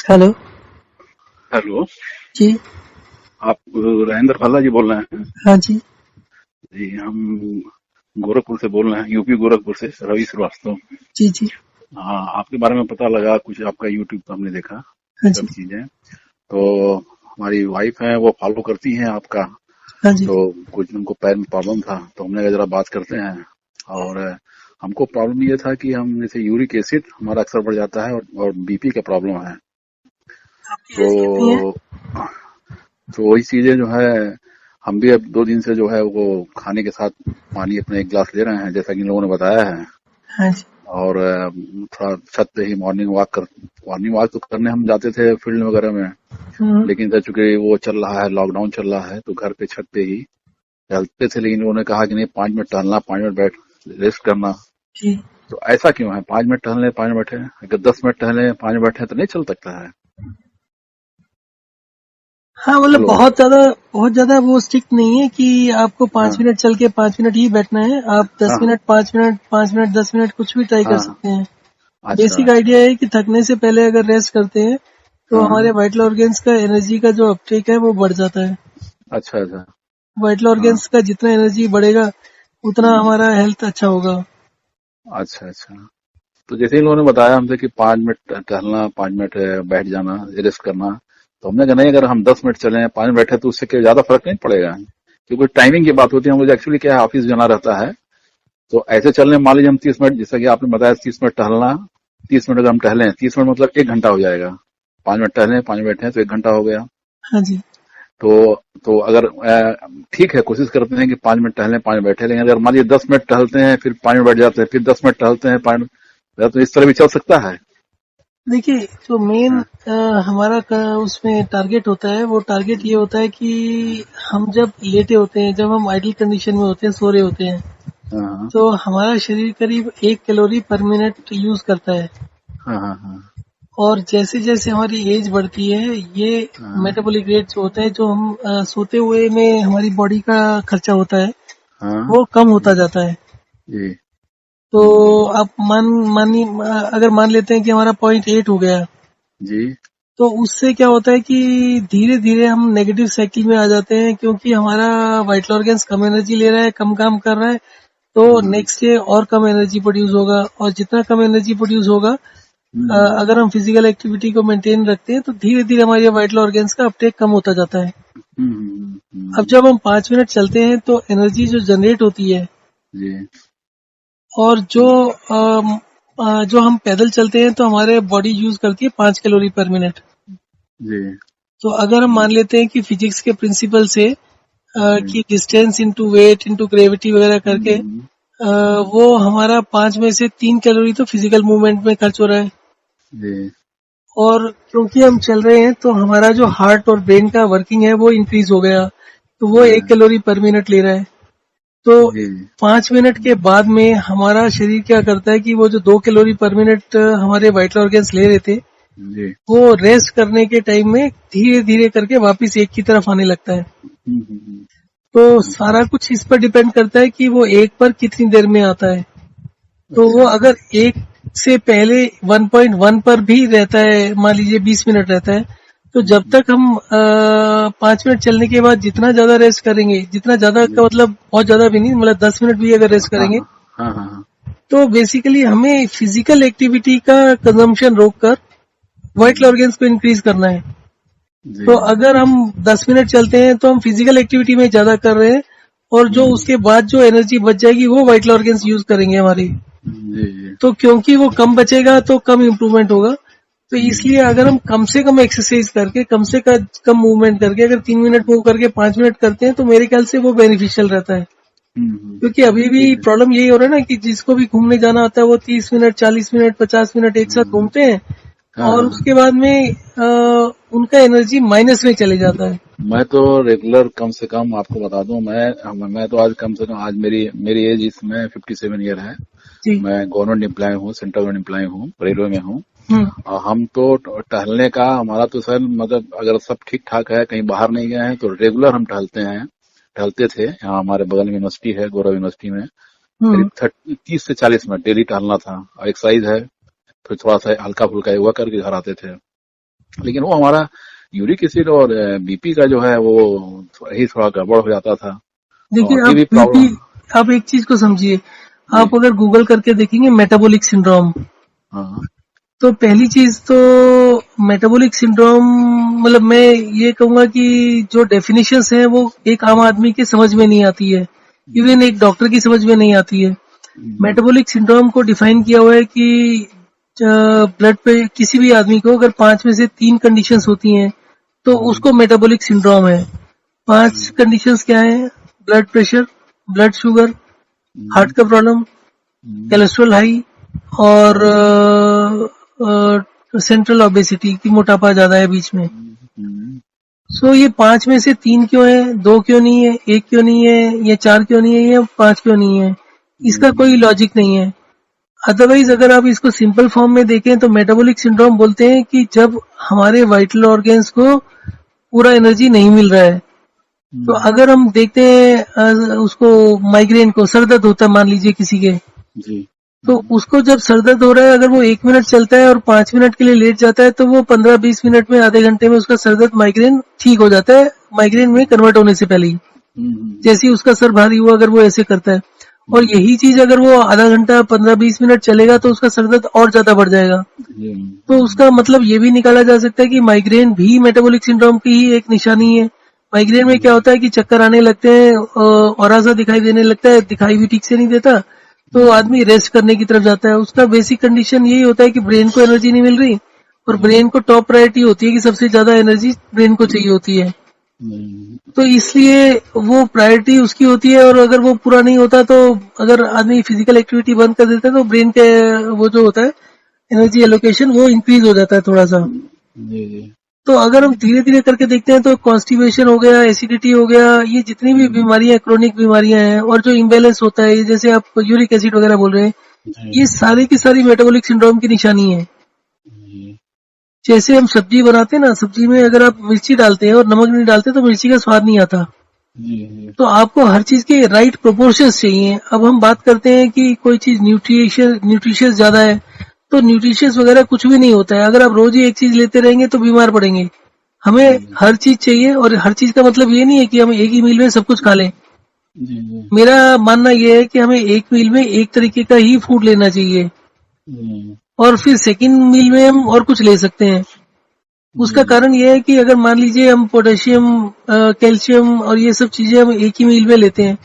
Hello. Hello. जी। आप राजेंद्र भल्ला जी बोल रहे हैं? हाँ जी। जी, हम गोरखपुर से बोल रहे हैं, यूपी गोरखपुर से रवि श्रीवास्तव। जी। जी। हाँ, आपके बारे में पता लगा कुछ, आपका यूट्यूब पे हमने देखा हाँ सब जी। चीजें। तो हमारी वाइफ है, वो फॉलो करती हैं आपका। हाँ जी। तो कुछ उनको पैर में प्रॉब्लम था, तो हमने कहा जरा बात करते हैं। और हमको प्रॉब्लम ये था कि हम जैसे यूरिक एसिड हमारा अक्सर बढ़ जाता है, और बीपी का प्रॉब्लम है। आपकी एज कितनी है? तो वही चीजें जो है, हम भी अब 2 दिन से जो है वो खाने के साथ पानी अपने एक गिलास ले रहे हैं, जैसा कि इन लोगों ने बताया है। हाँ जी। और थोड़ा छत पे ही मॉर्निंग वॉक तो करने हम जाते थे फील्ड वगैरह में। हम्म। लेकिन सर चूंकि वो चल रहा है, लॉकडाउन चल रहा है, तो घर पे छत पे ही टहलते थे। लेकिन उन्होंने कहा कि नहीं, 5 मिनट टहलना, 5 मिनट बैठ रेस्ट करना। जी। तो ऐसा क्यों है? 5 मिनट टहलने 5 मिनट बैठे, अगर 10 मिनट टहले 5 मिनट बैठे तो नहीं चल सकता है? हाँ, मतलब हेलो। बहुत ज्यादा वो स्ट्रिक्ट नहीं है कि आपको पाँच हाँ मिनट चल के 5 मिनट ही बैठना है। आप दस हाँ मिनट 5 मिनट 5 मिनट 10 मिनट कुछ भी ट्राई कर हाँ। सकते हैं। अच्छा बेसिक अच्छा। आइडिया है कि थकने से पहले अगर रेस्ट करते हैं तो हमारे हाँ। वाइटल ऑर्गेन्स का एनर्जी का जो अपटेक है वो बढ़ जाता है। अच्छा अच्छा। वाइटल हाँ। ऑर्गेन्स का जितना एनर्जी बढ़ेगा उतना हम्म। हमारा हेल्थ अच्छा होगा। अच्छा अच्छा। तो जैसे इन लोगों ने बताया हमसे कि 5 मिनट टहलना, 5 मिनट बैठ जाना, रेस्ट करना। तो हमने कहा नहीं, अगर हम 10 मिनट चले, 5 मिनट बैठे, तो उससे क्या ज्यादा फर्क नहीं पड़ेगा? क्योंकि टाइमिंग की बात होती है, मुझे एक्चुअली क्या है, ऑफिस जाना रहता है। तो ऐसे चलने, मान लीजिए हम 30 मिनट, जैसा कि आपने बताया 30 मिनट टहलना, 30 मिनट अगर हम टहलें, 30 मिनट मतलब 1 घंटा हो जाएगा। 5 मिनट टहलें, 5 मिनट बैठे तो 1 घंटा हो गया। हाँ जी। तो अगर ठीक है, कोशिश करते हैं कि 5 मिनट टहलें, 5 मिनट बैठे। लेकिन अगर मान लीजिए 10 मिनट टहलते हैं, फिर 5 मिनट बैठ जाते हैं, फिर 10 मिनट टहलते हैं, 5 मिनट, तो इस तरह भी चल सकता है? देखिए, जो मेन हाँ हमारा उसमें टारगेट होता है, वो टारगेट ये होता है कि हम जब लेटे होते हैं, जब हम आइडल कंडीशन में होते हैं, सो रहे होते हैं, हाँ तो हमारा शरीर करीब 1 कैलोरी पर मिनट यूज करता है। हाँ हाँ हाँ और जैसे जैसे हमारी एज बढ़ती है, ये हाँ मेटाबॉलिक रेट जो होता है, जो हम सोते हुए में हमारी बॉडी का खर्चा होता है, हाँ। वो कम होता जाता है। जी तो आप मानी अगर मान लेते हैं कि हमारा 0.8 हो गया, जी। तो उससे क्या होता है कि धीरे धीरे हम नेगेटिव साइकिल में आ जाते हैं, क्योंकि हमारा वाइटल ऑर्गन्स कम एनर्जी ले रहा है, कम काम कर रहा है। तो हम्म नेक्स्ट डे और कम एनर्जी प्रोड्यूस होगा, और जितना कम एनर्जी प्रोड्यूस होगा, हम्म अगर हम फिजिकल एक्टिविटी को मेंटेन रखते हैं तो धीरे धीरे हमारे वाइटल ऑर्गन्स का अपटेक कम होता जाता है। अब हम्म। जब हम 5 मिनट चलते हैं तो एनर्जी जो जनरेट होती है, जी और जो हम पैदल चलते हैं तो हमारे बॉडी यूज करती है 5 कैलोरी पर मिनट। जी तो अगर हम मान लेते हैं कि फिजिक्स के प्रिंसिपल से जी। कि distance into weight into gravity वगैरह करके, हम्म। वो हमारा 5 में से 3 कैलोरी तो फिजिकल मूवमेंट में खर्च हो रहा है। जी और क्योंकि हम चल रहे हैं तो हमारा जो हार्ट और ब्रेन का वर्किंग है वो इंक्रीज हो गया, तो वो एक हाँ, कैलोरी पर मिनट ले रहा है। तो जी 5 मिनट के बाद में हमारा शरीर क्या करता है कि वो जो 2 कैलोरी पर मिनट हमारे वाइटल ऑर्गन्स ले रहे थे, जी। वो रेस्ट करने के टाइम में धीरे धीरे करके वापस एक की तरफ आने लगता है। तो अच्छा सारा कुछ इस पर डिपेंड करता है कि वो एक पर कितनी देर में आता है। तो वो अच्छा। अगर एक से पहले 1.1 पर भी रहता है, मान लीजिए 20 मिनट रहता है, तो जब हम्म, तक हम 5 मिनट चलने के बाद जितना ज्यादा रेस्ट करेंगे, जितना ज्यादा का जी। मतलब बहुत ज्यादा भी नहीं, मतलब 10 मिनट भी अगर रेस्ट हाँ करेंगे, हाँ हाँ हाँ हाँ। तो बेसिकली हमें फिजिकल एक्टिविटी का कंजम्पशन रोककर वाइटल हम्म, ऑर्गन्स को इंक्रीज करना है। जी तो अगर हम 10 मिनट चलते हैं तो हम फिजिकल एक्टिविटी में ज्यादा कर रहे हैं, और जो हम्म, उसके बाद जो एनर्जी बच जाएगी वो वाइटल ऑर्गन्स यूज करेंगे हमारी। जी जी। तो क्योंकि वो कम बचेगा तो कम इम्प्रूवमेंट होगा। तो हम्म, इसलिए अगर हम कम से कम एक्सरसाइज करके, कम मूवमेंट करके, अगर 3 मिनट मूव करके 5 मिनट करते हैं तो मेरे ख्याल से वो बेनिफिशियल रहता है। क्योंकि अभी भी ठीक है। प्रॉब्लम यही हो रहा है ना कि जिसको भी घूमने जाना आता है वो 30 मिनट 40 मिनट 50 मिनट एक साथ हम्म, घूमते हैं, हाँ और हाँ हाँ। उसके बाद में उनका एनर्जी माइनस में चले जाता है। मैं तो रेगुलर, कम से कम आपको बता दूं, मैं तो आज कम से कम, आज मेरी मेरी एज इसमें 57 ईयर है। जी। मैं गवर्नमेंट एम्प्लॉय हूँ, सेंट्रल गवर्नमेंट एम्प्लॉय हूँ, रेलवे में हूँ। हम्म। और हम तो टहलने का हमारा तो सर, मतलब अगर सब ठीक ठाक है, कहीं बाहर नहीं गए हैं, तो रेगुलर हम टहलते हैं, टहलते थे। यहाँ हमारे बगल में यूनिवर्सिटी है, गौरव यूनिवर्सिटी में हम्म। करीब 30 से 40 मिनट डेली टहलना था। और एक्सरसाइज है, फिर थोड़ा सा हल्का फुल्का योगा करके घर आते थे। लेकिन वो हमारा यूरिक एसिड और बीपी का जो है वो थोड़ा गड़बड़ हो जाता था। देखिए, और ये आप भी बीपी, प्रॉब्लम। आप एक चीज को समझिए, जी। आप अगर गूगल करके देखेंगे मेटाबॉलिक सिंड्रोम, हाँ। तो पहली चीज तो मेटाबॉलिक सिंड्रोम, मतलब मैं ये कहूंगा कि जो डेफिनेशंस हैं वो एक आम आदमी के समझ में नहीं आती है, इवन एक डॉक्टर की समझ में नहीं आती है। मेटाबॉलिक सिंड्रोम को डिफाइन किया हुआ है कि ब्लड पे किसी भी आदमी को अगर 5 में से 3 कंडीशंस होती हैं तो उसको मेटाबॉलिक सिंड्रोम है। 5 कंडीशंस क्या है? Blood pressure, blood sugar, heart का प्रॉब्लम, कोलेस्ट्रॉल हाई, और सेंट्रल ओबेसिटी की मोटापा ज्यादा है बीच में। सो ये 5 में से 3 क्यों है, 2 क्यों नहीं है, 1 क्यों नहीं है, या 4 क्यों नहीं है, या 5 क्यों नहीं है? इसका कोई लॉजिक नहीं है। अदरवाइज अगर आप इसको सिंपल फॉर्म में देखें तो मेटाबॉलिक सिंड्रोम बोलते हैं कि जब हमारे वाइटल ऑर्गन्स को पूरा एनर्जी नहीं मिल रहा है। तो अगर हम देखते हैं उसको, माइग्रेन को, सर दर्द होता है मान लीजिए किसी के, जी। तो उसको जब सर दर्द हो रहा है, अगर वो 1 मिनट चलता है और 5 मिनट के लिए लेट जाता है तो वो 15-20 मिनट में, आधे घंटे में उसका सर दर्द, माइग्रेन ठीक हो जाता है, माइग्रेन में कन्वर्ट होने से पहले ही। जैसे ही उसका सर भारी हुआ अगर वो ऐसे करता है, और यही चीज अगर वो आधा घंटा 15-20 मिनट चलेगा तो उसका सर दर्द और ज्यादा बढ़ जाएगा। तो उसका मतलब ये भी निकाला जा सकता है कि माइग्रेन भी मेटाबॉलिक सिंड्रोम की ही एक निशानी है। माइग्रेन में क्या होता है कि चक्कर आने लगते हैं, और सा दिखाई देने लगता है, दिखाई भी ठीक से नहीं देता, तो आदमी रेस्ट करने की तरफ जाता है। उसका बेसिक कंडीशन यही होता है कि ब्रेन को एनर्जी नहीं मिल रही, और ब्रेन को टॉप प्रायोरिटी होती है कि सबसे ज्यादा एनर्जी ब्रेन को चाहिए होती है, तो इसलिए वो प्रायोरिटी उसकी होती है। और अगर वो पूरा नहीं होता तो अगर आदमी फिजिकल एक्टिविटी बंद कर देता है तो ब्रेन के वो जो होता है एनर्जी एलोकेशन वो इंक्रीज हो जाता है थोड़ा सा। तो अगर हम धीरे धीरे करके देखते हैं तो कॉन्स्टिपेशन हो गया, एसिडिटी हो गया, ये जितनी भी बीमारियां, क्रोनिक बीमारियां हैं, और जो इम्बैलेंस होता है, जैसे आप यूरिक एसिड वगैरह बोल रहे हैं, ये सारी की सारी मेटाबॉलिक सिंड्रोम की निशानी है। जैसे हम सब्जी बनाते हैं ना, सब्जी में अगर आप मिर्ची डालते हैं और नमक नहीं डालते तो मिर्ची का स्वाद नहीं आता। तो आपको हर चीज के राइट प्रोपोर्शंस चाहिए। अब हम बात करते हैं कि कोई चीज न्यूट्रिशियस ज्यादा है, तो न्यूट्रिशियस वगैरह कुछ भी नहीं होता है। अगर आप रोज ही एक चीज लेते रहेंगे तो बीमार पड़ेंगे। हमें हर चीज चाहिए, और हर चीज का मतलब ये नहीं है कि हम एक ही मील में सब कुछ खा लें। मेरा मानना यह है कि हमें एक मील में एक तरीके का ही फूड लेना चाहिए, और फिर सेकंड मील में हम और कुछ ले सकते हैं। उसका कारण यह है कि अगर मान लीजिए हम पोटेशियम, कैल्शियम और ये सब चीजें हम एक ही मील में लेते हैं,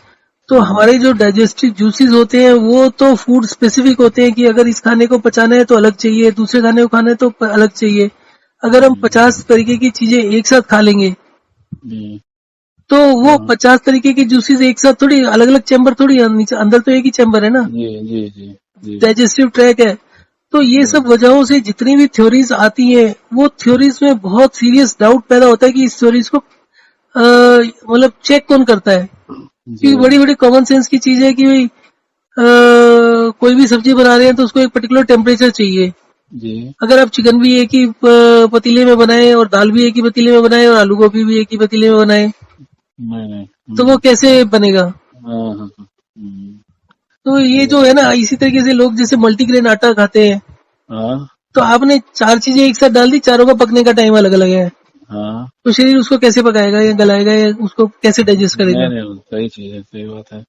तो हमारे जो डाइजेस्टिव जूसेस होते हैं वो तो फूड स्पेसिफिक होते हैं कि अगर इस खाने को पचाना है तो अलग चाहिए, दूसरे खाने को खाना है तो अलग चाहिए। अगर हम 50 तरीके की चीजें एक साथ खा लेंगे तो वो 50 तरीके के जूसेस एक साथ थोड़ी, अलग अलग चैम्बर थोड़ी, अंदर तो एक ही चैम्बर है ना, डाइजेस्टिव ट्रैक है। तो ये सब वजहों से जितनी भी थ्योरीज आती है, वो थ्योरीज में बहुत सीरियस डाउट पैदा होता है कि इस थ्योरीज को मतलब चेक कौन करता है। कि बड़ी बड़ी कॉमन सेंस की चीज है कि भाई कोई भी सब्जी बना रहे हैं तो उसको एक पर्टिकुलर टेम्परेचर चाहिए। अगर आप चिकन भी एक ही पतीले में बनाए, और दाल भी एक ही पतीले में बनाए, और आलू गोभी भी एक ही पतीले में बनाए, तो वो कैसे बनेगा? तो ये जो है ना, इसी तरीके से लोग जैसे मल्टीग्रेन आटा खाते हैं, तो आपने 4 चीजें एक साथ डाल दी, चारों का पकने का टाइम अलग अलग है, तो शरीर उसको कैसे पकाएगा या गलाएगा या उसको कैसे डाइजेस्ट करेगा? सही चीज है, सही बात है।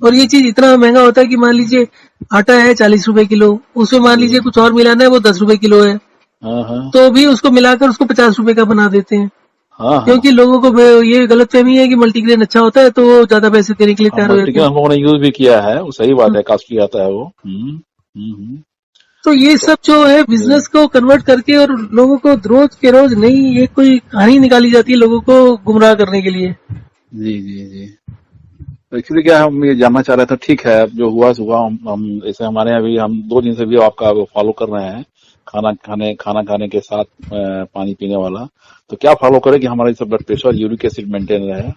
और ये चीज इतना महंगा होता है कि मान लीजिए आटा है 40 रुपए किलो, उसमें मान लीजिए कुछ और मिलाना है, वो 10 रुपए किलो है, तो भी उसको मिलाकर उसको 50 रुपए का बना देते हैं। क्योंकि लोगों को ये गलत फहमी है कि मल्टीग्रेन अच्छा होता है तो वो ज्यादा पैसे देने के लिए तैयार हो जाते हैं। हम लोगों ने यूज भी किया है, वो सही बात है, कॉस्टली आता है वो। तो ये सब जो है बिजनेस को कन्वर्ट करके, और लोगों को रोज के रोज नई ये कोई कहानी निकाली जाती है लोगों को गुमराह करने के लिए। जी। तो एक्चुअली क्या हम ये जानना चाह रहे थे, ठीक है जो हुआ हम जैसे हमारे यहाँ भी, हम 2 दिन से भी आपका फॉलो कर रहे हैं, खाना खाने के साथ पानी पीने वाला, तो क्या फॉलो करें कि हमारा blood pressure, uric acid maintain रहे?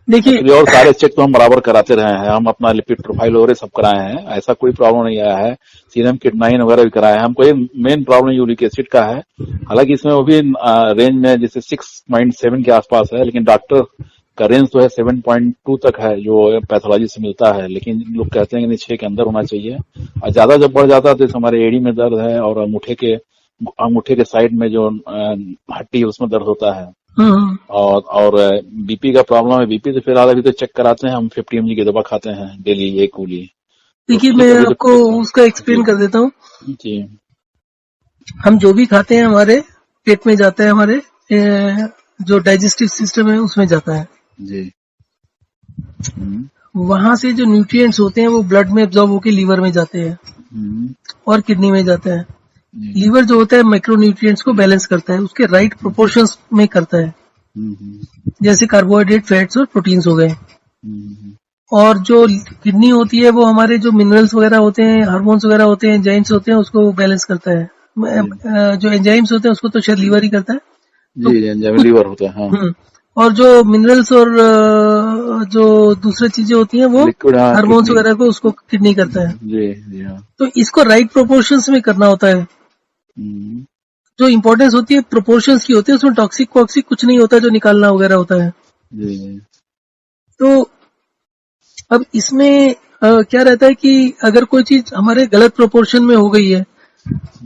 देखिए, और सारे चेक तो हम बराबर कराते रहे हैं, हम अपना लिपिड प्रोफाइल वगैरह सब कराए हैं, ऐसा कोई प्रॉब्लम नहीं आया है। सीरम किटनाइन वगैरह भी कराया है, हमको ये मेन प्रॉब्लम यूरिक एसिड का है। हालांकि इसमें वो भी रेंज में जैसे 6.7 के आसपास है, लेकिन डॉक्टर का रेंज तो है 7.2 तक है जो पैथोलॉजी से मिलता है, लेकिन लोग कहते हैं कि 6 के अंदर होना चाहिए। और ज्यादा जब बढ़ जाता है तो हमारे एड़ी में दर्द है और अंगूठे के अंगूठे के साइड में जो हड्डी है उसमें दर्द होता है, हम्म। और बीपी का प्रॉब्लम है। बीपी तो फिलहाल अभी तो चेक कराते हैं हम, 50 mg की दवा खाते हैं डेली, एक गोली। देखिए, मैं आपको उसका एक्सप्लेन कर देता हूँ। जी हम जो भी खाते हैं हमारे पेट में जाता है, हमारे जो डाइजेस्टिव सिस्टम है उसमें जाता है। जी। वहां से जो न्यूट्रिएंट्स होते हैं वो ब्लड में एब्जॉर्ब होकर लीवर में जाते हैं और किडनी में जाता है। लीवर जो होता है मैक्रोन्यूट्रिएंट्स को बैलेंस करता है, उसके राइट प्रोपोर्शंस में करता है, जैसे कार्बोहाइड्रेट, फैट्स और प्रोटीन्स हो गए। और जो किडनी होती है वो हमारे जो मिनरल्स वगैरह होते हैं, हार्मोन्स वगैरह होते हैं, एंजाइम्स होते हैं, उसको बैलेंस करता है। जो एंजाइम्स होते हैं उसको तो शायद लीवर ही करता है। जी, एंजाइम लीवर होता है। हाँ। और जो मिनरल्स और जो दूसरी चीजें होती हैं वो हार्मोन्स वगैरह को उसको किडनी करता है। जी जी हाँ। तो इसको राइट प्रोपोर्शंस में करना होता है। जो इम्पोर्टेंस होती है प्रोपोर्शंस की होती है, उसमें टॉक्सिक वॉक्सिक कुछ नहीं होता जो निकालना वगैरह होता है। जी। तो अब इसमें क्या रहता है कि अगर कोई चीज हमारे गलत प्रोपोर्शन में हो गई है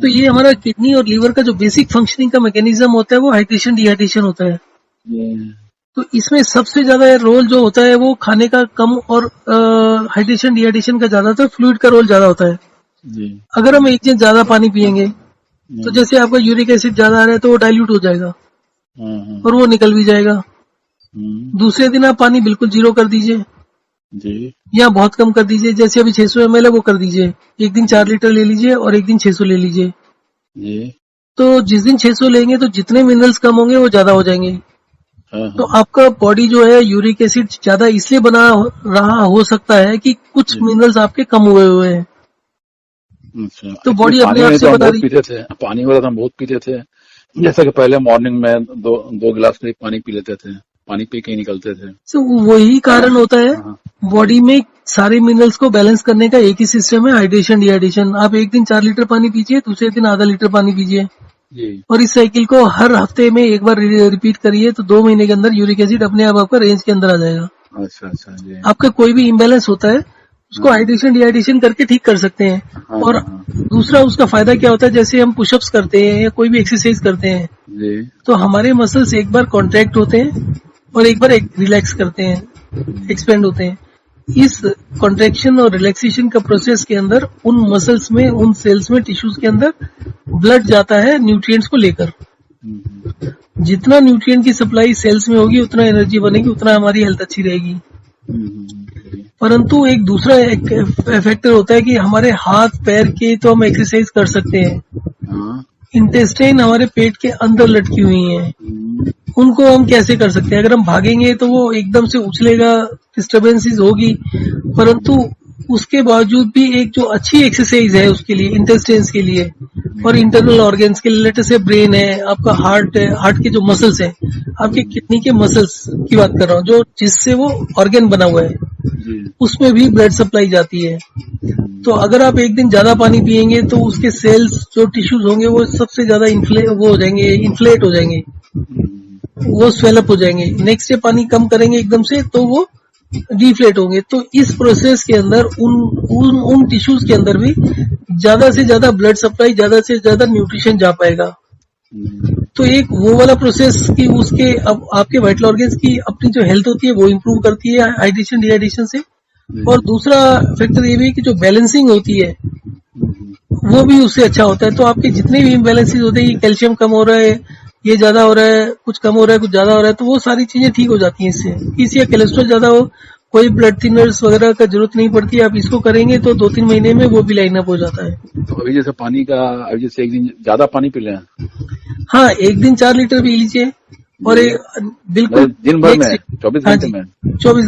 तो ये हमारा किडनी और लीवर का जो बेसिक फंक्शनिंग का मैकेनिज्म होता है वो हाइड्रेशन डिहाइड्रेशन होता है। तो इसमें सबसे ज्यादा रोल जो होता है वो खाने का कम और हाइड्रेशन डिहाइड्रेशन का ज्यादा होता है, फ्लूइड का रोल ज्यादा होता है। अगर हम एक दिन ज्यादा पानी पियेंगे तो जैसे आपका यूरिक एसिड ज्यादा आ रहा है तो वो डाइल्यूट हो जाएगा और वो निकल भी जाएगा। दूसरे दिन आप पानी बिल्कुल जीरो कर दीजिए या बहुत कम कर दीजिए, जैसे अभी 600 ml है वो कर दीजिए। एक दिन 4 लीटर ले लीजिए और एक दिन 600 ले लीजिए। तो जिस दिन 600 लेंगे तो जितने मिनरल्स कम होंगे वो ज्यादा हो जाएंगे। तो आपका बॉडी जो है यूरिक एसिड ज्यादा इसलिए बना रहा हो सकता है कि कुछ मिनरल्स आपके कम हुए हैं। अच्छा। तो बॉडी अपने आप से बता रही है। पानी वगैरह हम बहुत पीते थे, जैसा कि पहले मॉर्निंग में दो गिलास करीब पानी पी लेते थे, पानी पी के ही निकलते थे। तो वही कारण होता है बॉडी में सारे मिनरल्स को बैलेंस करने का एक ही सिस्टम है, हाइड्रेशन डिहाइड्रेशन। आप एक दिन 4 लीटर पानी पीजिए, दूसरे दिन आधा लीटर पानी पीजिए और इस साइकिल को हर हफ्ते में एक बार रिपीट करिए तो 2 महीने के अंदर यूरिक एसिड अपने आप आपका रेंज के अंदर आ जाएगा। अच्छा अच्छा जी। आपका कोई भी इम्बैलेंस होता है उसको हाइड्रेशन डिहाइड्रेशन करके ठीक कर सकते हैं। और दूसरा उसका फायदा क्या होता है, जैसे हम पुशअप्स करते हैं या कोई भी एक्सरसाइज करते हैं तो हमारे मसल्स एक बार कॉन्ट्रैक्ट होते हैं और एक बार रिलैक्स करते हैं, एक्सपेंड होते हैं। इस कॉन्ट्रैक्शन और रिलैक्सेशन का प्रोसेस के अंदर उन मसल्स में, उन सेल्स में, टिश्यूज के अंदर ब्लड जाता है न्यूट्रिएंट्स को लेकर। जितना न्यूट्रिएंट की सप्लाई सेल्स में होगी उतना एनर्जी बनेगी, उतना हमारी हेल्थ अच्छी रहेगी। परंतु एक दूसरा फैक्टर होता है कि हमारे हाथ पैर के तो हम एक्सरसाइज कर सकते हैं, इंटेस्टाइन हमारे पेट के अंदर लटकी हुई है, उनको हम कैसे कर सकते हैं? अगर हम भागेंगे तो वो एकदम से उछलेगा, डिस्टर्बेंसेस होगी, परंतु उसके बावजूद भी एक जो अच्छी एक्सरसाइज है उसके लिए, इंटेस्टाइन्स के लिए और इंटरनल ऑर्गन्स के लिए, लेट से ब्रेन है, आपका हार्ट है, हार्ट के जो मसल्स है, आपके किडनी के मसल्स की बात कर रहा हूँ, जो जिससे वो ऑर्गन बना हुआ है, उसमें भी ब्लड सप्लाई जाती है। तो अगर आप एक दिन ज्यादा पानी पियेंगे तो उसके सेल्स, जो टिश्यूज होंगे वो सबसे ज्यादा वो हो जाएंगे, इन्फ्लेट हो जाएंगे, वो स्वेलअप हो जाएंगे। नेक्स्ट डे पानी कम करेंगे एकदम से तो वो डिफ्लेट होंगे। तो इस प्रोसेस के अंदर उन टिश्यूज के अंदर भी ज्यादा से ज्यादा ब्लड सप्लाई, ज्यादा से ज्यादा न्यूट्रिशन जा पाएगा। तो एक वो वाला प्रोसेस कि उसके अब आपके वाइटल ऑर्गन्स की अपनी जो हेल्थ होती है वो इम्प्रूव करती है हाइड्रेशन डिहाइड्रेशन से। और दूसरा फैक्टर ये भी है कि जो बैलेंसिंग होती है वो भी उससे अच्छा होता है। तो आपके जितने भी इम्बैलेंसेस होते हैं, कैल्शियम कम हो रहा है, ये ज्यादा हो रहा है, कुछ कम हो रहा है, कुछ ज्यादा हो रहा है, तो वो सारी चीजें ठीक हो जाती हैं इससे। किसी या कोलेस्ट्रॉल ज्यादा हो, कोई ब्लड थिनर्स वगैरह का जरूरत नहीं पड़ती, आप इसको करेंगे तो 2-3 महीने में वो भी लाइन अप हो जाता है। तो अभी जैसे पानी का, अभी जैसे एक दिन ज्यादा पानी पी लें, हाँ, एक दिन 4 लीटर पी लीजिए और बिल्कुल दिन भर में 24 घंटे में 24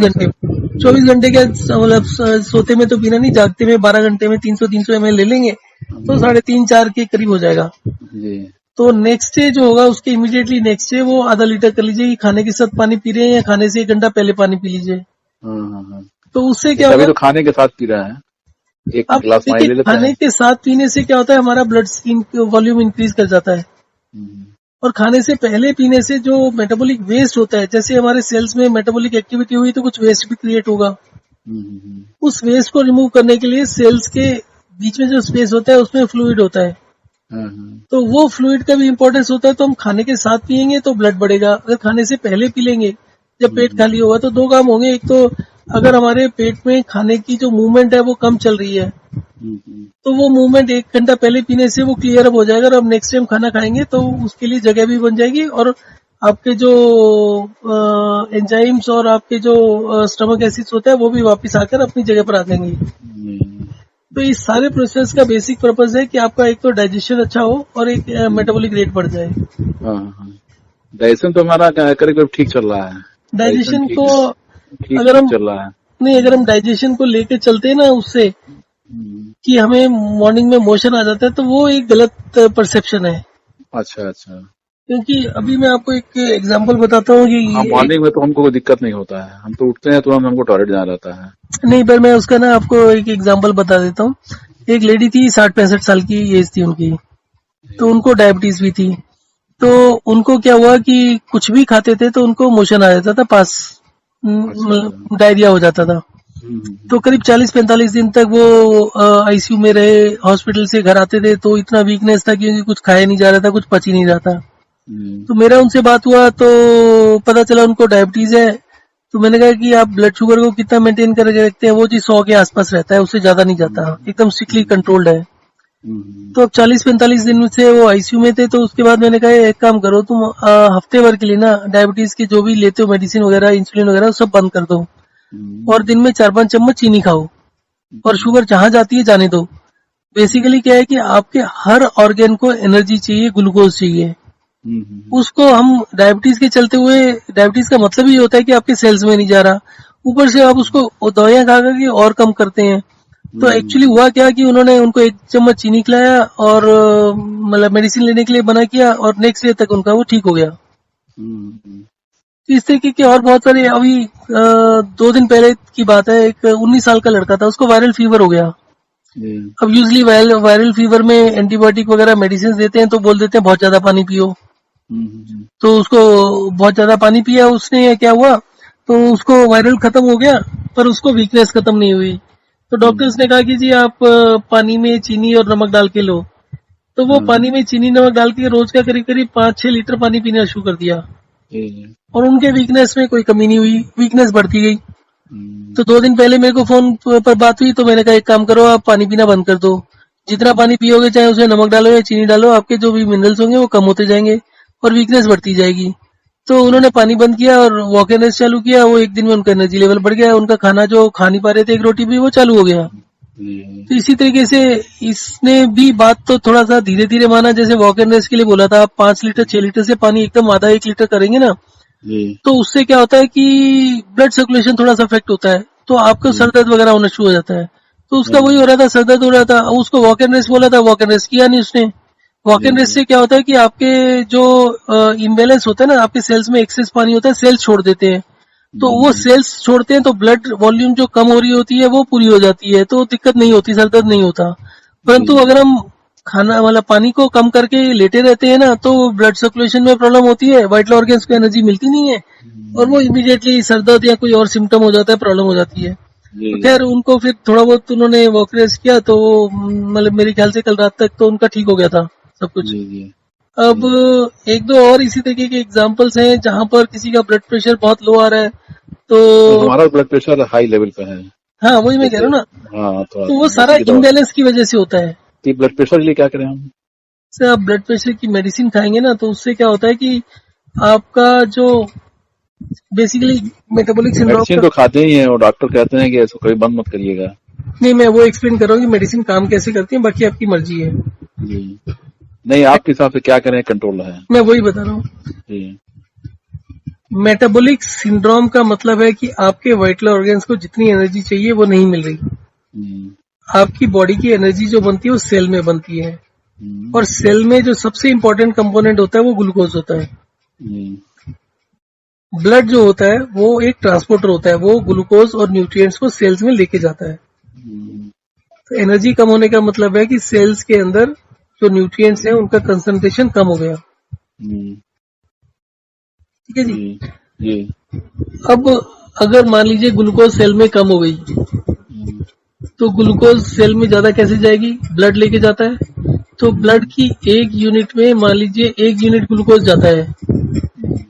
घंटे के मतलब सोते में तो पीना नहीं, जागते में 12 घंटे में 300 ml ले लेंगे तो 3.5-4 के करीब हो जाएगा। तो नेक्स्ट डे जो होगा उसके इमीडिएटली नेक्स्ट डे वो आधा लीटर कर लीजिए। खाने के साथ पानी पी रहे हैं या खाने से 1 घंटा पहले पानी पी लीजिए। तो उससे क्या होगा, तो खाने के साथ पी रहा है, एक गिलास पानी ले लेते हैं। खाने के साथ पीने से क्या होता है, हमारा ब्लड वॉल्यूम इंक्रीज कर जाता है। और खाने से पहले पीने से जो मेटाबॉलिक वेस्ट होता है, जैसे हमारे सेल्स में मेटाबॉलिक एक्टिविटी हुई तो कुछ वेस्ट भी क्रिएट होगा। उस वेस्ट को रिमूव करने के लिए सेल्स के बीच में जो स्पेस होता है उसमें फ्लूइड होता है, तो वो फ्लूइड का भी इम्पोर्टेंस होता है। तो हम खाने के साथ पियेंगे तो ब्लड बढ़ेगा, अगर खाने से पहले पी लेंगे जब पेट खाली होगा तो दो काम होंगे। एक तो अगर हमारे पेट में खाने की जो मूवमेंट है वो कम चल रही है तो वो मूवमेंट 1 घंटा पहले पीने से वो क्लियर अप हो जाएगा, और अब नेक्स्ट टाइम खाना खाएंगे तो उसके लिए जगह भी बन जाएगी, और आपके जो एंजाइम्स और आपके जो स्टमक एसिड्स होता है वो भी वापस आकर अपनी जगह पर आ जाएंगे। तो इस सारे प्रोसेस का बेसिक पर्पस है कि आपका एक तो डाइजेशन अच्छा हो और एक मेटाबॉलिक रेट बढ़ जाए। डाइजेशन तो हमारा करीब ठीक चल रहा है। डाइजेशन को अगर हम चल रहा है नहीं, अगर हम डाइजेशन को लेके चलते हैं ना उससे कि हमें मॉर्निंग में मोशन आ जाता है तो वो एक गलत परसेप्शन है। अच्छा अच्छा। क्योंकि अभी मैं आपको एक एग्जांपल बताता हूँ कि मॉर्निंग में तो हमको कोई दिक्कत नहीं होता है, हम तो उठते हैं तुरंत हमको टॉयलेट जाना रहता है। नहीं, पर मैं उसका ना आपको एक एग्जांपल बता देता हूँ। एक लेडी थी 60-65 साल की एज थी उनकी, तो उनको डायबिटीज भी थी। तो उनको क्या हुआ कि कुछ भी खाते थे तो उनको मोशन आ जाता था, पास डायरिया हो जाता था। तो करीब 40-45 दिन तक वो आईसीयू में रहे, हॉस्पिटल से घर आते थे तो इतना वीकनेस था क्योंकि कुछ खाया नहीं जा रहा था, कुछ पच ही नहीं रहा था। तो मेरा उनसे बात हुआ तो पता चला उनको डायबिटीज है। तो मैंने कहा कि आप ब्लड शुगर को कितना मेंटेन करके रखते हैं? वो जी 100 के आसपास रहता है, उससे ज्यादा नहीं जाता, एकदम स्ट्रिक्टली कंट्रोल्ड है। तो अब 40-45 दिन से वो आईसीयू में थे। तो उसके बाद मैंने कहा एक काम करो तुम हफ्ते भर के लिए ना डायबिटीज की जो भी लेते हो मेडिसिन वगैरह, इंसुलिन वगैरह, सब बंद कर दो और दिन में 4-5 चम्मच चीनी खाओ और शुगर जहां जाती है जाने दो। बेसिकली क्या है कि आपके हर ऑर्गन को एनर्जी चाहिए, ग्लूकोज चाहिए। उसको हम डायबिटीज के चलते हुए, डायबिटीज का मतलब ही होता है कि आपके सेल्स में नहीं जा रहा, ऊपर से आप उसको दवाइयां खा करके और कम करते हैं। तो एक्चुअली हुआ क्या कि उन्होंने उनको 1 चम्मच चीनी खिलाया और मतलब मेडिसिन लेने के लिए मना किया और नेक्स्ट डे तक उनका वो ठीक हो गया। तो इस तरीके के और बहुत सारे, अभी 2 दिन पहले की बात है, एक 19 साल का लड़का था, उसको वायरल फीवर हो गया। अब यूजली वायरल फीवर में एंटीबायोटिक वगैरह मेडिसिन देते हैं तो बोल देते हैं बहुत ज्यादा पानी पियो। तो उसको बहुत ज्यादा पानी पिया उसने, क्या हुआ तो उसको वायरल खत्म हो गया पर उसको वीकनेस खत्म नहीं हुई। तो डॉक्टर्स ने कहा कि जी आप पानी में चीनी और नमक डाल के लो। तो वो पानी में चीनी नमक डाल के रोज का करीब करीब 5-6 लीटर पानी पीना शुरू कर दिया और उनके वीकनेस में कोई कमी नहीं हुई, वीकनेस बढ़ती गई। तो 2 दिन पहले मेरे को फोन पर बात हुई तो मैंने कहा एक काम करो, आप पानी पीना बंद कर दो, जितना पानी पियोगे चाहे उसमें नमक डालो या चीनी डालो, आपके जो भी मिनरल्स होंगे वो कम होते जाएंगे और वीकनेस बढ़ती जाएगी। तो उन्होंने पानी बंद किया और वॉक एंड रेस्ट चालू किया। वो एक दिन में उनका एनर्जी लेवल बढ़ गया, उनका खाना जो खा नहीं पा रहे थे 1 रोटी भी, वो चालू हो गया। तो इसी तरीके से इसने भी बात तो थोड़ा सा धीरे धीरे माना, जैसे वॉक एंड रेस्ट के लिए बोला था, आप 5 लीटर 6 लीटर से पानी एकदम आधा 1 लीटर करेंगे ना तो उससे क्या होता है कि ब्लड सर्कुलेशन थोड़ा सा अफेक्ट होता है, तो आपको सर दर्द वगैरह होना शुरू हो जाता है। तो उसका वही हो रहा था, सर दर्द हो रहा था। उसको वॉक एंड रेस्ट बोला था, वॉक एंड रेस्ट किया नहीं उसने। वॉक एंड रेस्ट से क्या होता है कि आपके जो इम्बेलेंस होता है ना, आपके सेल्स में एक्सेस पानी होता है, सेल्स छोड़ देते हैं। तो वो सेल्स छोड़ते हैं तो ब्लड वॉल्यूम जो कम हो रही होती है वो पूरी हो जाती है, तो दिक्कत नहीं होती, सर दर्द नहीं होता। परंतु अगर हम खाना मतलब पानी को कम करके लेटे रहते हैं ना तो ब्लड सर्कुलेशन में प्रॉब्लम होती है, वाइटल ऑर्गन्स को एनर्जी मिलती नहीं है और वो इमीडिएटली सर दर्द या कोई और सिम्टम हो जाता है, प्रॉब्लम हो जाती है। तो खैर उनको फिर थोड़ा बहुत उन्होंने वॉक रेस्ट किया तो मतलब मेरे ख्याल से कल रात तक तो उनका ठीक हो गया था सब कुछ। अब 1-2 और इसी तरीके के एग्जांपल्स हैं जहां पर किसी का ब्लड प्रेशर बहुत लो आ रहा है। तो हमारा ब्लड प्रेशर हाई लेवल पे है। हाँ वही मैं कह रहा हूँ ना। हाँ, तो वो सारा इम्बैलेंस की वजह से होता है। ब्लड प्रेशर के लिए क्या करें हम? सर आप ब्लड प्रेशर की मेडिसिन खाएंगे ना तो उससे क्या होता है कि आपका जो बेसिकली मेटाबॉलिक सिंड्रोम, मेडिसिन तो खाते ही हैं और डॉक्टर कहते हैं कि इसको कभी बंद मत करिएगा। नहीं, मैं वो एक्सप्लेन कर रहा हूँ कि मेडिसिन काम कैसे करती है, बाकी आपकी मर्जी है जी। नहीं, आपके हिसाब से क्या करें कंट्रोल है? मैं वही बता रहा हूँ। मेटाबॉलिक सिंड्रोम का मतलब है कि आपके वाइटल ऑर्गन्स को जितनी एनर्जी चाहिए वो नहीं मिल रही। आपकी बॉडी की एनर्जी जो बनती है वो सेल में बनती है और सेल में जो सबसे इम्पोर्टेंट कंपोनेंट होता है वो ग्लूकोज होता है। ब्लड जो होता है वो एक ट्रांसपोर्टर होता है, वो ग्लूकोज और न्यूट्रिएंट्स को सेल्स में लेके जाता है। तो एनर्जी कम होने का मतलब है कि सेल्स के अंदर जो न्यूट्रिएंट्स हैं उनका कंसंट्रेशन कम हो गया। ठीक है जी। अब अगर मान लीजिए ग्लूकोज सेल में कम हो गई तो ग्लूकोज सेल में ज्यादा कैसे जाएगी? ब्लड लेके जाता है तो ब्लड की एक यूनिट में मान लीजिए 1 यूनिट ग्लूकोज जाता है,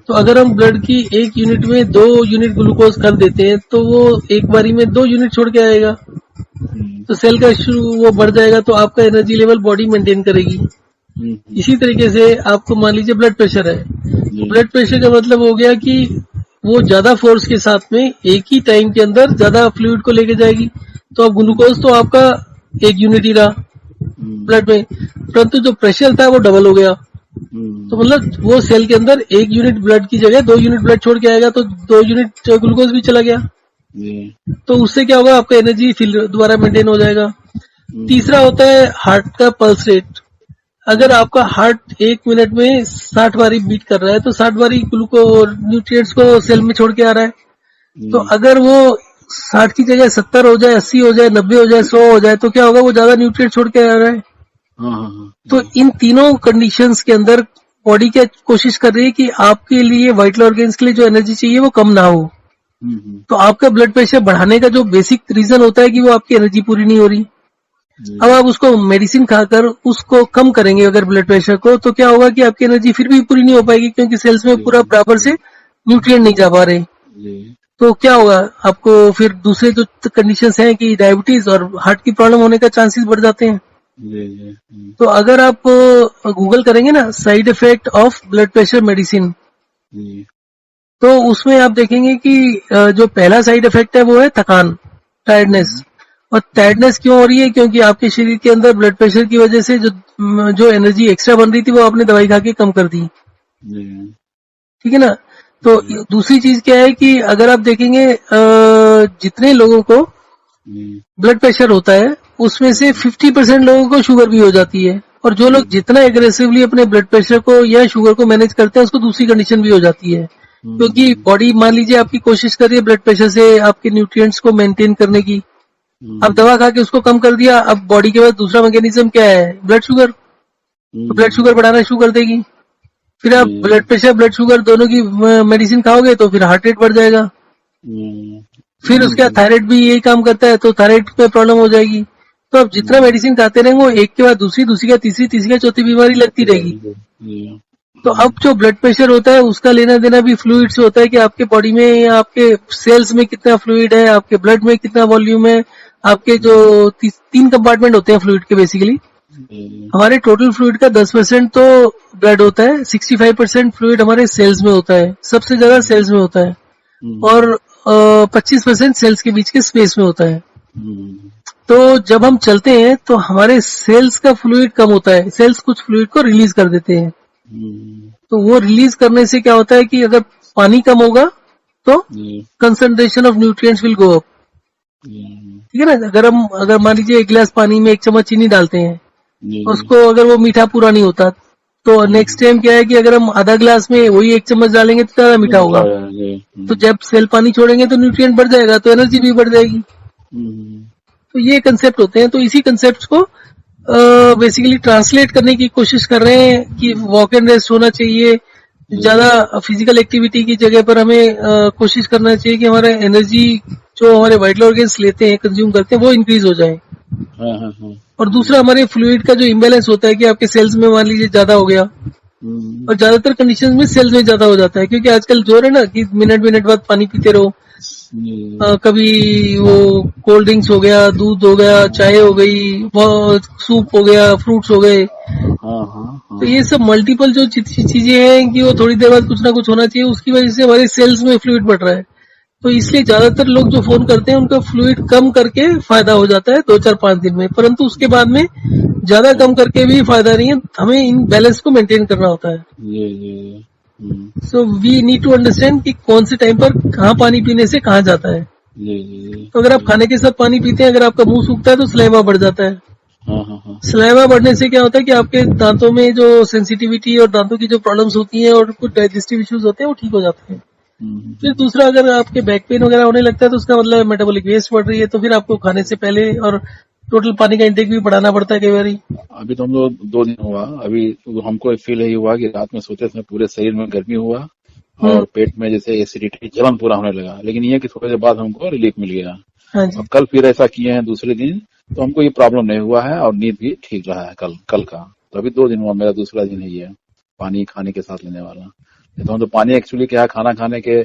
तो अगर हम ब्लड की 1 यूनिट में 2 यूनिट ग्लूकोज कर देते हैं तो वो एक बारी में 2 यूनिट छोड़ के आएगा, तो सेल का शुरू वो बढ़ जाएगा, तो आपका एनर्जी लेवल बॉडी मेंटेन करेगी। इसी तरीके से आपको मान लीजिए ब्लड प्रेशर है, तो ब्लड प्रेशर का मतलब हो गया कि वो ज्यादा फोर्स के साथ में एक ही टाइम के अंदर ज्यादा फ्लूइड को लेके जाएगी, तो अब ग्लूकोज तो आपका 1 यूनिट ही रहा ब्लड में, परंतु जो प्रेशर था वो डबल हो गया, तो मतलब वो सेल के अंदर 1 यूनिट ब्लड की जगह 2 यूनिट ब्लड छोड़ के आएगा, तो 2 यूनिट ग्लूकोज भी चला गया, तो उससे क्या होगा, आपका एनर्जी दोबारा मेंटेन हो जाएगा। तीसरा होता है हार्ट का पल्स रेट। अगर आपका हार्ट 1 मिनट में 60 बारी बीट कर रहा है, तो 60 बारी ग्लूकोज न्यूट्रिएंट्स को सेल में छोड़ के आ रहा है, तो अगर वो 60 की जगह 70 हो जाए, 80 हो जाए, 90 हो जाए, 100 हो जाए, तो क्या होगा, वो ज्यादा न्यूट्रिएंट छोड़ के आ रहा है। तो इन तीनों कंडीशंस के अंदर बॉडी क्या कोशिश कर रही है कि आपके लिए वाइटल ऑर्गेन्स के लिए जो एनर्जी चाहिए वो कम ना हो, तो आपका ब्लड प्रेशर बढ़ाने का जो बेसिक रीजन होता है कि वो आपकी एनर्जी पूरी नहीं हो रही। अब आप उसको मेडिसिन खाकर उसको कम करेंगे अगर ब्लड प्रेशर को, तो क्या होगा कि आपकी एनर्जी फिर भी पूरी नहीं हो पाएगी, क्योंकि सेल्स में पूरा बराबर से न्यूट्रिएंट नहीं जा पा रहे। तो क्या होगा, आपको फिर दूसरे जो कंडीशंस हैं कि डायबिटीज और हार्ट की प्रॉब्लम होने का चांसेस बढ़ जाते हैं। तो अगर आप गूगल करेंगे ना side effect of blood pressure medicine, तो उसमें आप देखेंगे कि जो पहला साइड इफेक्ट है वो है थकान, टायर्डनेस। और टायर्डनेस क्यों हो रही है, क्योंकि आपके शरीर के अंदर ब्लड प्रेशर की वजह से जो एनर्जी एक्स्ट्रा बन रही थी वो आपने दवाई खा के कम कर दी, ठीक है ना। तो दूसरी चीज क्या है कि अगर आप देखेंगे जितने लोगों को ब्लड प्रेशर होता है उसमें से 50% लोगों को शुगर भी हो जाती है, और जो लोग जितना एग्रेसिवली अपने ब्लड प्रेशर को या शुगर को मैनेज करते हैं उसको दूसरी कंडीशन भी हो जाती है, क्योंकि बॉडी मान लीजिए आपकी कोशिश कर रही है ब्लड प्रेशर से आपके न्यूट्रिएंट्स को मेंटेन करने की, अब दवा खा के उसको कम कर दिया, अब बॉडी के पास दूसरा मैकेनिज्म क्या है, ब्लड शुगर, तो ब्लड शुगर बढ़ाना शुरू कर देगी, फिर आप ब्लड प्रेशर ब्लड शुगर दोनों की मेडिसिन खाओगे तो फिर हार्ट रेट बढ़ जाएगा, फिर उसके बाद थायराइड भी यही काम करता है, तो थायराइड पे प्रॉब्लम हो जाएगी। तो आप जितना मेडिसिन खाते रहेंगे वो एक के बाद दूसरी, दूसरी का तीसरी, तीसरी का चौथी बीमारी लगती रहेगी। तो अब जो ब्लड प्रेशर होता है उसका लेना देना भी फ्लूइड से होता है कि आपके बॉडी में या आपके सेल्स में कितना फ्लूइड है, आपके ब्लड में कितना वॉल्यूम है, आपके जो 3 कंपार्टमेंट होते हैं फ्लूइड के बेसिकली, हमारे टोटल फ्लूइड का 10% तो ब्लड होता है, 65% फ्लूइड हमारे सेल्स में होता है, सबसे ज्यादा सेल्स में होता है, और 25% सेल्स के बीच के स्पेस में होता है। तो जब हम चलते हैं तो हमारे सेल्स का फ्लूइड कम होता है, सेल्स कुछ फ्लूइड को रिलीज कर देते हैं, तो वो रिलीज करने से क्या होता है कि अगर पानी कम होगा तो concentration of nutrients will go up, ठीक है ना। अगर मान लीजिए 1 गिलास पानी में 1 चम्मच चीनी डालते हैं, उसको अगर वो मीठा पूरा नहीं होता तो नेक्स्ट टाइम क्या है कि अगर हम आधा गिलास में वही 1 चम्मच डालेंगे तो ज्यादा मीठा होगा, तो जब सेल पानी छोड़ेंगे तो न्यूट्रिएंट बढ़ जाएगा, तो एनर्जी भी बढ़ जाएगी। तो ये कंसेप्ट होते हैं, तो इसी कंसेप्ट को बेसिकली ट्रांसलेट करने की कोशिश कर रहे हैं कि वॉक एंड रेस्ट होना चाहिए, ज्यादा फिजिकल एक्टिविटी की जगह पर हमें कोशिश करना चाहिए कि हमारा एनर्जी जो हमारे वाइटल ऑर्गेन्स लेते हैं, कंज्यूम करते हैं, वो इंक्रीज हो जाए। और दूसरा हमारे फ्लूइड का जो इम्बैलेंस होता है कि आपके सेल्स में मान लीजिए ज्यादा हो गया, और ज्यादातर कंडीशंस में सेल्स में ज्यादा हो जाता है, क्योंकि आजकल जो है ना कि मिनट बाद पानी पीते रहो, कभी वो कोल्ड ड्रिंक्स हो गया, दूध हो गया, चाय हो गई, सूप हो गया, फ्रूट्स हो गए, तो ये सब मल्टीपल जो चीजें हैं कि वो थोड़ी देर बाद कुछ ना कुछ होना चाहिए, उसकी वजह से हमारे सेल्स में फ्लूइड बढ़ रहा है। तो इसलिए ज्यादातर लोग जो फोन करते हैं उनका फ्लूइड कम करके फायदा हो जाता है 2-4-5 दिन में, परंतु उसके बाद में ज्यादा कम करके भी फायदा नहीं है, हमें इन बैलेंस को मेंटेन करना होता है। So we need to understand कि कौन से टाइम पर कहाँ पानी पीने से कहाँ जाता है। तो अगर आप खाने के साथ पानी पीते हैं, अगर आपका मुंह सूखता है तो सलाइवा बढ़ जाता है, सलाइवा बढ़ने से क्या होता है कि आपके दांतों में जो सेंसिटिविटी और दांतों की जो प्रॉब्लम्स होती हैं और कुछ डाइजेस्टिव इश्यूज होते हैं वो ठीक हो जाते हैं। फिर दूसरा, अगर आपके बैक पेन वगैरह होने लगता है तो उसका मतलब मेटाबॉलिक वेस्ट बढ़ रही है, तो फिर आपको खाने से पहले और टोटल पानी का इंटेक भी बढ़ाना पड़ता है कई बार। अभी तो हम लोग 2 दिन हुआ, अभी हमको फील यही हुआ कि रात में सोते समय पूरे शरीर में गर्मी हुआ और पेट में जैसे एसिडिटी जलन पूरा होने लगा, लेकिन ये कि थोड़ी देर बाद हमको रिलीफ मिल गया। और कल फिर ऐसा किए हैं दूसरे दिन, तो हमको ये प्रॉब्लम नहीं हुआ है और नींद भी ठीक रहा है कल का। तो अभी 2 दिन हुआ, मेरा दूसरा दिन है ये पानी खाने के साथ लेने वाला। नहीं तो हम तो पानी एक्चुअली क्या है, खाना खाने के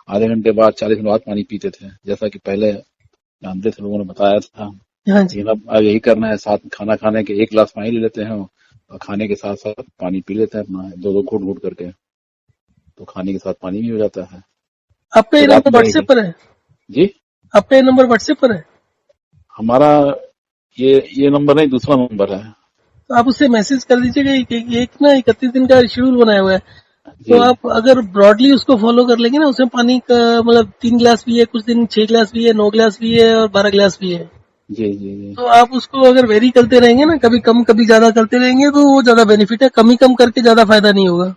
आधे घंटे बाद 40 मिनट बाद पानी पीते थे, जैसा कि पहले जानते थे, लोगों ने बताया था। हाँ जी। लेकिन अब यही करना है, साथ खाना खाने के 1 गिलास पानी ले लेते हैं और खाने के साथ साथ पानी पी लेते हैं अपना 2-2 घूंट घूंट करके, तो खाने के साथ पानी भी हो जाता है। आपका ये तो रात नंबर में व्हाट्सएप पर है? जी, आपका ये नंबर व्हाट्सएप पर है? हमारा ये नंबर नहीं, दूसरा नंबर है। तो आप उससे मैसेज कर दीजिएगा। एक ना 31 दिन का शेड्यूल बनाया हुआ है, तो जी आप अगर ब्रॉडली उसको फॉलो कर लेंगे ना, उसमें पानी का मतलब 3 गिलास भी है, कुछ दिन 6 गिलास भी है, 9 गिलास भी है और 12 गिलास भी है। जी जी जी। तो आप उसको अगर वेरी करते रहेंगे ना, कभी कम कभी ज्यादा करते रहेंगे, तो वो ज्यादा बेनिफिट है। कम ही कम करके ज्यादा फायदा नहीं होगा।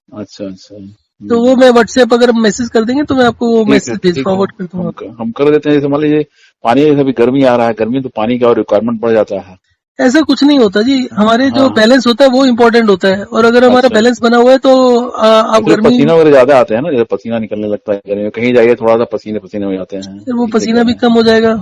अच्छा अच्छा। तो वो मैं व्हाट्सएप अगर मैसेज कर देंगे तो मैं आपको वो ठीक है मैसेज भेज ठीक है, फॉरवर्ड कर दूंगा। हम कर देते हैं। जैसे मान लीजिए पानी, जैसे अभी गर्मी आ रहा है, गर्मी तो पानी का और रिक्वायरमेंट बढ़ जाता है। ऐसा कुछ नहीं होता जी, हमारे जो हाँ, बैलेंस होता है वो इम्पोर्टेंट होता है, और अगर हमारा अच्छा। बैलेंस बना हुआ है तो आप एक्चुअली गर्मी, पसीना वगैरह ज्यादा आते हैं ना, जैसे पसीना निकलने लगता है गर्मी में, कहीं जाइए थोड़ा सा पसीने पसीने हो जाते हैं, फिर वो इसलिए पसीना कह भी रहे हैं। कम हो जाएगा।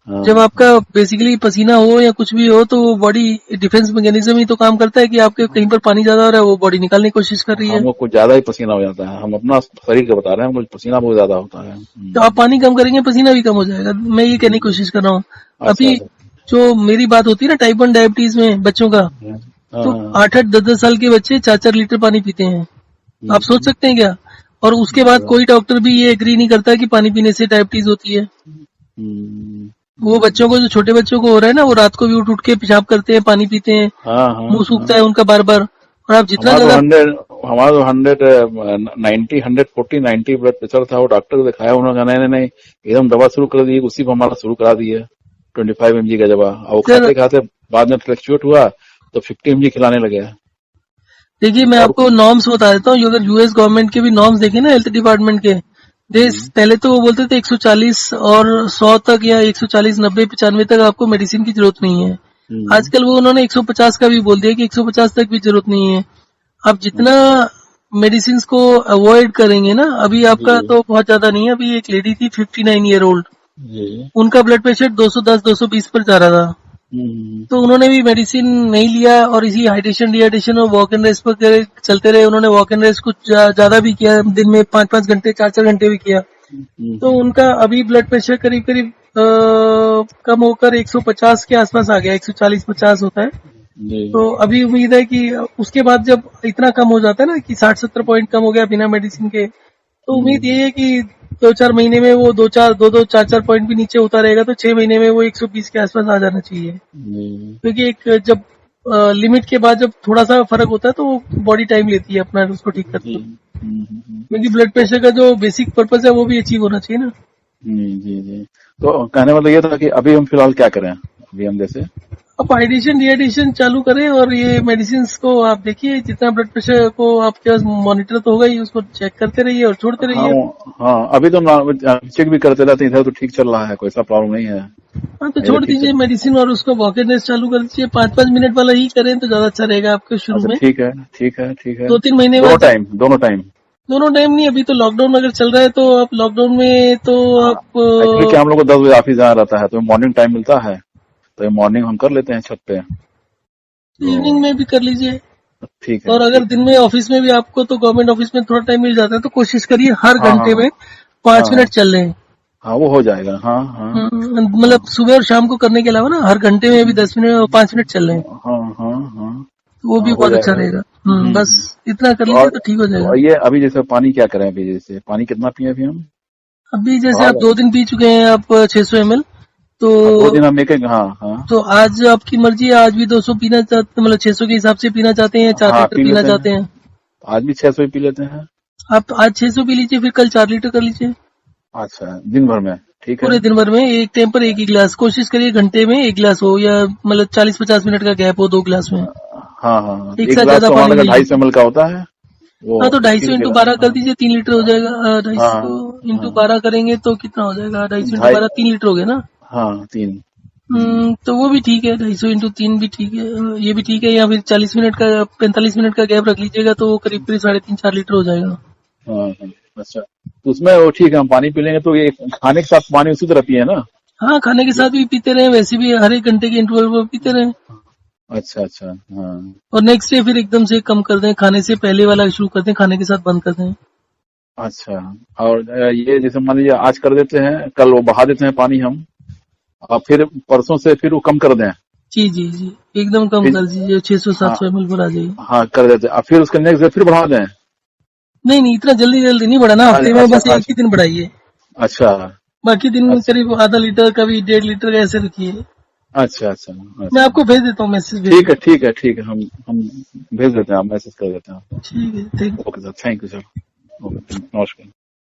हाँ जब हाँ आपका बेसिकली पसीना हो या कुछ भी हो, तो वो बॉडी डिफेंस मैकेनिज्म ही तो काम करता है कि आपके कहीं पर पानी ज्यादा हो रहा है, वो बॉडी निकालने की कोशिश कर रही है। हमको कुछ ज्यादा ही पसीना हो जाता है, हम अपना शरीर का बता रहे हैं, हमको पसीना बहुत ज्यादा होता है। तो आप पानी कम करेंगे, पसीना भी कम हो जाएगा। मैं ये कहने की कोशिश कर रहा हूँ। अच्छा अभी अच्छा। जो मेरी बात होती है ना टाइप 1 डायबिटीज में बच्चों का, हाँ तो हाँ। 8-8 10-10 साल के बच्चे 4-4 लीटर पानी पीते हैं। आप सोच सकते हैं क्या? और उसके बाद कोई डॉक्टर भी ये एग्री नहीं करता कि पानी पीने से डायबिटीज होती है। वो बच्चों को, जो छोटे बच्चों को हो रहा है ना, वो रात को भी उठ उठ के पेशाब करते हैं, पानी पीते हैं, हाँ हाँ मुंह सूखता हाँ। है उनका बार बार। और आप जितना हमारा तो ज्यादा, 100 90 140 90 ब्लड प्रेशर था, वो डॉक्टर को दिखाया, उन्होंने कहा नहीं नहीं नहीं, एकदम दवा शुरू कर दी, उसी पर हमारा शुरू करा दी है 25 mg का दवा। और वो सर खाते खाते बाद में फ्लक्चुएट हुआ तो 50 mg खिलाने लगे। देखिए मैं और आपको नॉर्म्स बता देता हूँ। अगर यूएस गवर्नमेंट के भी नॉर्म्स देखें ना, हेल्थ डिपार्टमेंट के, देश पहले तो वो बोलते थे 140 और 100 तक, या 140 90 95 तक आपको मेडिसिन की जरूरत नहीं है। आजकल वो उन्होंने 150 का भी बोल दिया कि 150 तक भी जरूरत नहीं है। आप जितना मेडिसिन को अवॉइड करेंगे ना, अभी आपका जी तो बहुत ज्यादा नहीं है। अभी एक लेडी थी 59 ईयर ओल्ड, जी। उनका ब्लड प्रेशर 210 220 पर जा रहा था। तो उन्होंने भी मेडिसिन नहीं लिया और इसी हाइड्रेशन डिहाइड्रेशन और वॉक एंड रेस्ट पर चलते रहे। उन्होंने वॉक एंड रेस्ट कुछ ज्यादा भी किया, दिन में 5-5 घंटे 4-4 घंटे भी किया। तो उनका अभी ब्लड प्रेशर करीब करीब कम होकर 150 के आसपास आ गया। 140-50 होता है। जी तो अभी उम्मीद है कि उसके बाद जब इतना कम हो जाता है ना कि 60-70 पॉइंट कम हो गया बिना मेडिसिन के, तो उम्मीद ये है कि 2-4 महीने में वो 2-4 पॉइंट भी नीचे होता रहेगा, तो 6 महीने में वो 120 के आसपास आ जाना चाहिए। जी। क्योंकि एक जब लिमिट के बाद जब थोड़ा सा फर्क होता है, तो बॉडी टाइम लेती है अपना उसको ठीक करने में। क्योंकि ब्लड प्रेशर का जो बेसिक पर्पज है वो भी अचीव होना चाहिए ना। जी जी। तो कहने मतलब ये था कि अभी हम फिलहाल क्या करें, अभी हम जैसे आप हाइड्रेशन डिहाइड्रेशन चालू करें, और ये मेडिसिन को आप देखिए, जितना ब्लड प्रेशर को आपके पास मॉनिटर तो होगा ही, उसको चेक करते रहिए और छोड़ते हाँ रहिए। हाँ, अभी तो चेक भी करते रहते हैं, इधर तो ठीक चल रहा है, कोई सा प्रॉब्लम नहीं है, हाँ तो इधर छोड़ ठीक दीजिए चल। मेडिसिन और उसको वॉक एंड रेस्ट चालू कर दीजिए। 5-5 मिनट वाला ही करें तो ज्यादा अच्छा रहेगा आपके शुरू अच्छा में। ठीक है ठीक है ठीक है। 2-3 महीने दोनों बाद जब, टाइम दोनों टाइम। दोनों टाइम नहीं, अभी तो लॉकडाउन अगर चल रहा है तो आप लॉकडाउन में तो आप एक्चुअली क्या, हम लोग को 10 बजे ऑफिस जाना रहता है, तो मॉर्निंग टाइम मिलता है, तो मॉर्निंग हम कर लेते हैं छत पे। इवनिंग तो में भी कर लीजिए। ठीक है और अगर ठीक है। दिन में ऑफिस में भी आपको तो गवर्नमेंट ऑफिस में थोड़ा टाइम मिल जाता है, तो कोशिश करिए हर हाँ हाँ घंटे हाँ में 5 हाँ मिनट चल रहे हैं। हाँ, वो हो जाएगा। हाँ हाँ मतलब हाँ सुबह और शाम को करने के अलावा ना, हर घंटे में भी 10 मिनट और 5 मिनट चल रहे हैं, हाँ हाँ हाँ तो वो भी हाँ, हो बहुत अच्छा जाएगा। रहेगा। बस इतना कर तो लीजिए तो ठीक हो तो जाएगा। ये अभी जैसे पानी क्या करें, अभी जैसे पानी कितना पिए अभी हम? अभी जैसे बढ़ा आप दें? 2 दिन पी चुके हैं आप 600 ml, तो हाँ, 2 दिन हम एक एक। हाँ हाँ तो आज आपकी मर्जी है, आज भी 200 पीना चाहते, मतलब 600 के हिसाब से पीना चाहते हैं, 4 हाँ, लीटर पी पीना लेते हैं। चाहते हैं। आज भी 600 ही पी लेते हैं। आप आज 600 पी लीजिए, फिर कल 4 लीटर कर लीजिए। अच्छा, दिन भर में? ठीक है। पूरे दिन भर में एक टाइम पर एक ही गिलास, कोशिश करिए घंटे में एक गिलास हो, या मतलब 40-50 मिनट का गैप हो 2 गिलास में। हाँ हाँ हाँ, एक एक साथ गिलास ज्यादा तो पानी हमारे नहीं 250 लीजिए। ml का होता है, वो हाँ तो 250 स्टील इंटू गिलास। 12 कर दीजिए, 3 लीटर हो जाएगा। हाँ 250 इंटू हाँ 12 करेंगे तो कितना हो जाएगा? 250 इंटू ढाई। 12 3 लीटर हो गया ना। हाँ 3। तो वो भी ठीक है, 250 इंटू 3 भी ठीक है, ये भी ठीक है। या फिर 40 मिनट का 45 मिनट का गैप रख लीजिएगा, तो वो करीब करीब 3.5-4 लीटर हो जाएगा। हाँ हाँ। अच्छा, तो उसमें वो ठीक है, हम पानी पी लेंगे, तो ये खाने के साथ पानी उसी तरह पिए ना? हाँ खाने के साथ भी पीते रहे, वैसे भी हर एक घंटे के इंटरवल पर पीते रहे। अच्छा अच्छा, हाँ। और नेक्स्ट डे फिर एकदम से कम कर दें, खाने से पहले वाला शुरू कर दें, खाने के साथ बंद कर दें। अच्छा, और ये जैसे मान लीजिए आज कर देते हैं, कल वो बहा देते हैं पानी हम, और फिर परसों से फिर वो कम कर दें। जी जी जी, एकदम कम फिर कर दीजिए, 600-700 हाँ, ml पर आ जाइए। हाँ कर देते हैं, और फिर उसके नेक्स्ट डे फिर बढ़ा दें। नहीं नहीं, इतना जल्दी जल्दी नहीं बढ़ाना, हफ्ते में अच्छा बस एक अच्छा ही दिन बढ़ाइए। अच्छा बाकी दिन में अच्छा करीब आधा लीटर, कभी 1.5 लीटर का ऐसे रखिए। अच्छा अच्छा मैं अच्छा। आपको भेज देता हूँ, मैसेज भेज ठीक है देता ठीक है ठीक है, हम भेज देते हैं, आप मैसेज कर देते हैं आपको। हूँ। ठीक है, thank okay sir, thank you sir. Okay, नमस्कार।